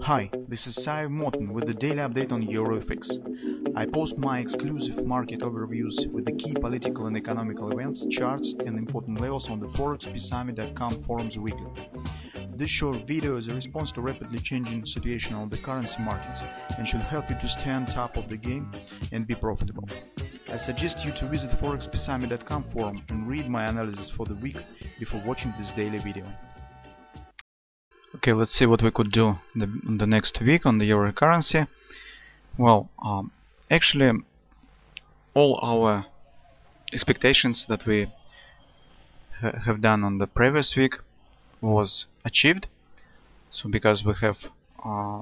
Hi, this is Sive Morten with the daily update on EuroFX. I post my exclusive market overviews with the key political and economical events, charts and important levels on the forexpeacearmy.com forums weekly. This short video is a response to rapidly changing situation on the currency markets and should help you to stay on top of the game and be profitable. I suggest you to visit forexpeacearmy.com forum and read my analysis for the week before watching this daily video. Okay, let's see what we could do the next week on the euro currency. Well, actually, all our expectations that we have done on the previous week was achieved. So because we have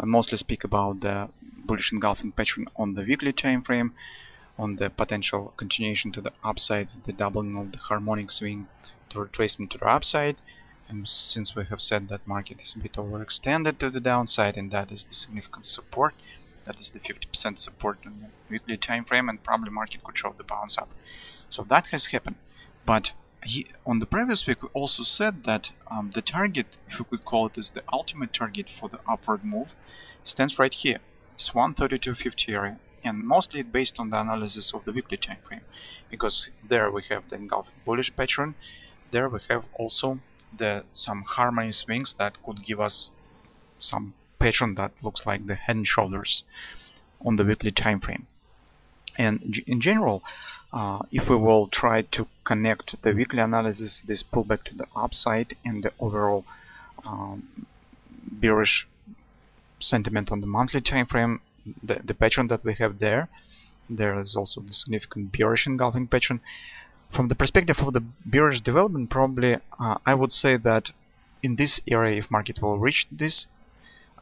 mostly speak about the bullish engulfing pattern on the weekly time frame, on the potential continuation to the upside, the doubling of the harmonic swing to retracement to the upside. And since we have said that market is a bit overextended to the downside, and that is the significant support, that is the 50% support on the weekly time frame, and probably market could show the bounce up. So that has happened. But on the previous week we also said that the target, if we could call it as the ultimate target for the upward move, stands right here. It's 132.50 area, and mostly based on the analysis of the weekly time frame, because there we have the engulfing bullish pattern. There we have also some harmony swings that could give us some pattern that looks like the head and shoulders on the weekly time frame. And in general, if we will try to connect the weekly analysis, this pullback to the upside, and the overall bearish sentiment on the monthly time frame, the pattern that we have there is also the significant bearish engulfing pattern. From the perspective of the bearish development, probably I would say that in this area, if market will reach this,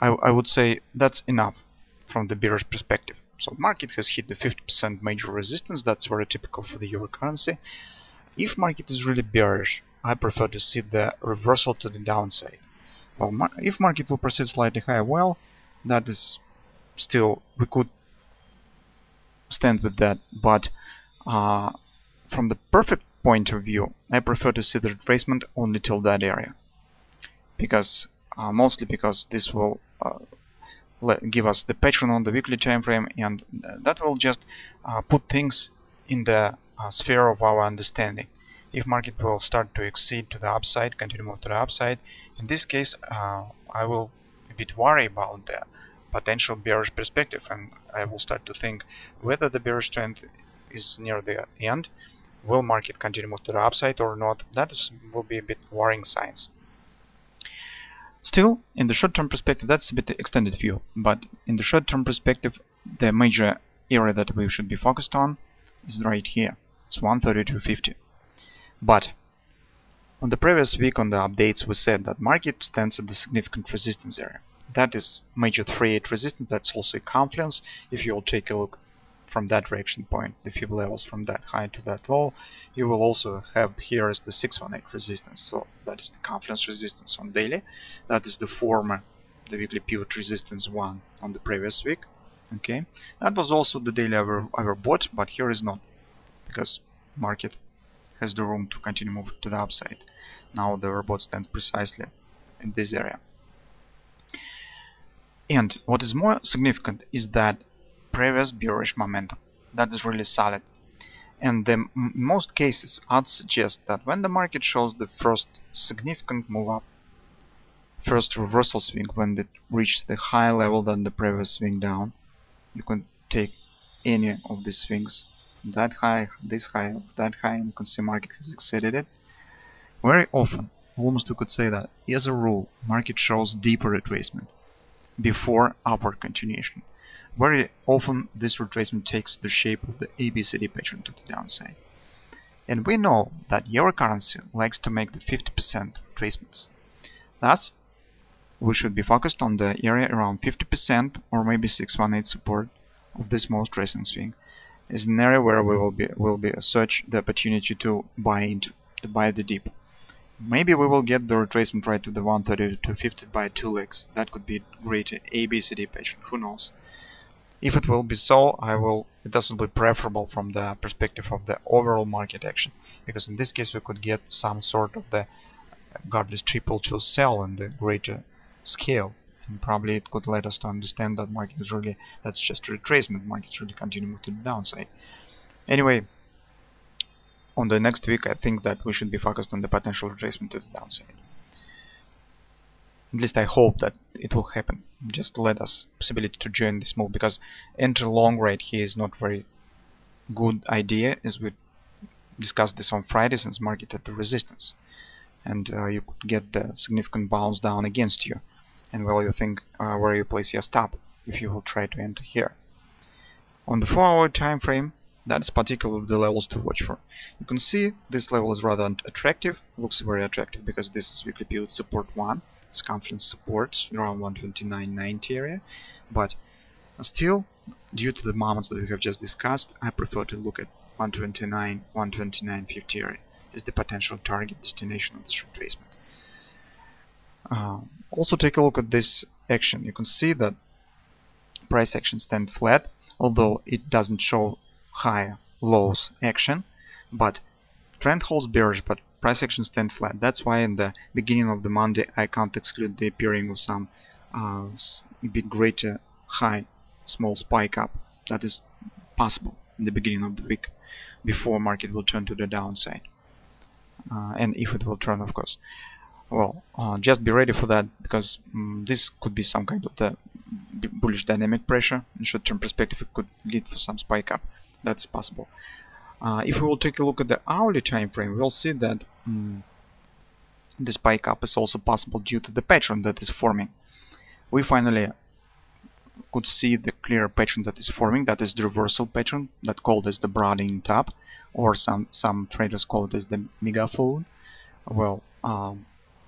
I would say that's enough from the bearish perspective. So market has hit the 50% major resistance. That's very typical for the euro currency. If market is really bearish, I prefer to see the reversal to the downside. Well, if market will proceed slightly higher, well, that is still, we could stand with that, but from the perfect point of view, I prefer to see the retracement only till that area, because mostly because this will give us the pattern on the weekly time frame, and that will just put things in the sphere of our understanding. If market will start to exceed to the upside, continue to move to the upside, in this case I will a bit worry about the potential bearish perspective, and I will start to think whether the bearish trend is near the end. Will market continue to move to the upside or not? That will be a bit worrying signs. Still, in the short-term perspective, that's a bit extended view, but in the short-term perspective, the major area that we should be focused on is right here. It's 132.50. But on the previous week on the updates, we said that market stands at the significant resistance area. That is major 3.8 resistance. That's also a confluence. If you will take a look from that direction point, the fib levels from that high to that low, you will also have here as the 618 resistance. So that is the confluence resistance on daily. That is the former, the weekly pivot resistance 1 on the previous week. Okay, that was also the daily overbought, but here is not, because market has the room to continue moving to the upside. Now the overbought stands precisely in this area. And what is more significant is that previous bearish momentum that is really solid, and in most cases odds suggest that when the market shows the first significant move up, first reversal swing, when it reaches the higher level than the previous swing down, you can take any of these swings, that high, this high, that high, and you can see market has exceeded it. Very often, almost we could say that as a rule, market shows deeper retracement before upward continuation. Very often this retracement takes the shape of the ABCD pattern to the downside. And we know that euro currency likes to make the 50% retracements. Thus, we should be focused on the area around 50% or maybe 618 support of this most recent swing. Is an area where we will be search the opportunity to buy the dip. Maybe we will get the retracement right to the 132.50 by 2 legs. That could be great ABCD pattern. Who knows? If it will be so, it doesn't be preferable from the perspective of the overall market action, because in this case we could get some sort of the godless triple to sell in the greater scale. and probably it could let us to understand that market is really, that's just a retracement, market's really continuing to the downside. Anyway, on the next week I think that we should be focused on the potential retracement to the downside. At least I hope that it will happen. Just let us possibility to join this move, because enter long right here is not very good idea, as we discussed this on Friday, since market at the resistance, and you could get the significant bounce down against you, and well, you think where you place your stop if you will try to enter here. On the 4-hour time frame, that's particularly the levels to watch for. You can see this level is rather attractive, looks very attractive, because this is weekly period support 1, circumference support around 129.90 area, but still, due to the moments that we have just discussed, I prefer to look at 129, 129.50 area as the potential target destination of this retracement. Also take a look at this action. You can see that price action stand flat, although it doesn't show higher lows action, but trend holds bearish, but price action stand flat. That's why in the beginning of the Monday I can't exclude the appearing of some a bit greater high small spike up. That is possible in the beginning of the week before market will turn to the downside, and if it will turn, of course. Well, just be ready for that, because this could be some kind of the bullish dynamic pressure. In short-term perspective, it could lead for some spike up. That's possible. If we will take a look at the hourly time frame, we'll see that the spike up is also possible due to the pattern that is forming. We finally could see the clear pattern that is forming. That is the reversal pattern, that called as the broadening top, or some traders call it as the megaphone. Well,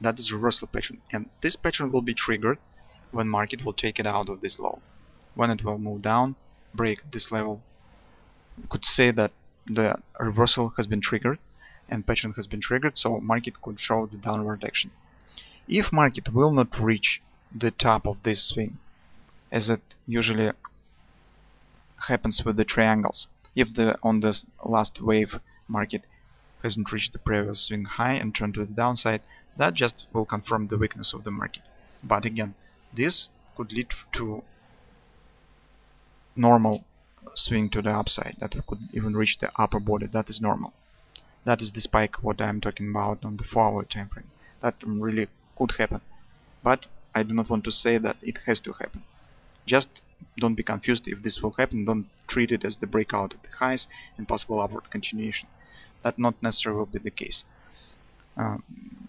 that is reversal pattern, and this pattern will be triggered when market will take it out of this low. When it will move down, break this level, we could say that the reversal has been triggered and pattern has been triggered, so market could show the downward action. If market will not reach the top of this swing, as it usually happens with the triangles, if on the last wave market hasn't reached the previous swing high and turned to the downside, that just will confirm the weakness of the market. But again, this could lead to normal swing to the upside, that we could even reach the upper body. That is normal. That is the spike what I'm talking about on the 4-hour time frame. That really could happen, but I do not want to say that it has to happen. Just don't be confused. If this will happen, don't treat it as the breakout of the highs and possible upward continuation. That not necessarily will be the case.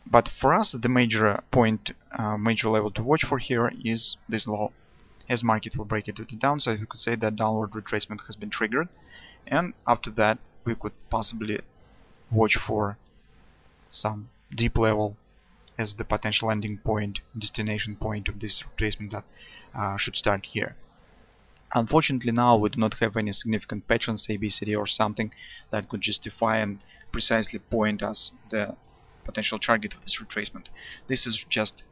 But for us, the major point, major level to watch for here is this low. As market will break it to the downside, we could say that downward retracement has been triggered, and after that we could possibly watch for some deep level as the potential ending point, destination point of this retracement that should start here. Unfortunately, now we do not have any significant patterns, ABCD or something, that could justify and precisely point us the potential target of this retracement. This is just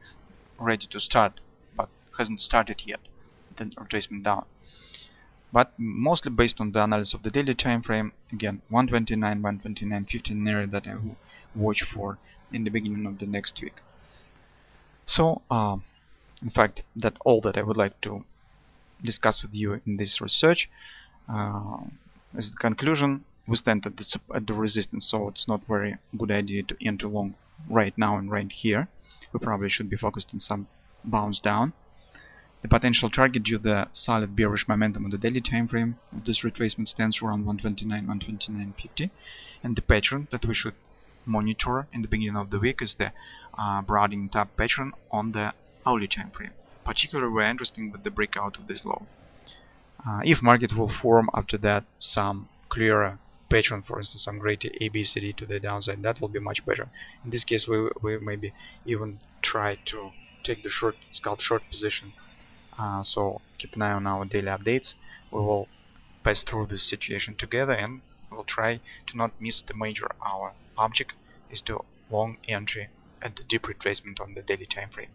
ready to start, but hasn't started yet, the retracement down. But mostly based on the analysis of the daily time frame, again 129, 129.15 area that I will watch for in the beginning of the next week. So in fact, that's all that I would like to discuss with you in this research. As the conclusion, we stand at the resistance, so it's not very good idea to enter long right now and right here. We probably should be focused on some bounce down. The potential target due to the solid bearish momentum on the daily time frame of this retracement stands around 129, 129.50, and the pattern that we should monitor in the beginning of the week is the broadening top pattern on the hourly time frame. Particularly we're interested with the breakout of this low. If market will form after that some clearer pattern, for instance some greater ABCD to the downside, that will be much better. In this case we maybe even try to take the scalp short position. So keep an eye on our daily updates. We will pass through this situation together, and we'll try to not miss the major. Our object is to long entry at the deep retracement on the daily time frame.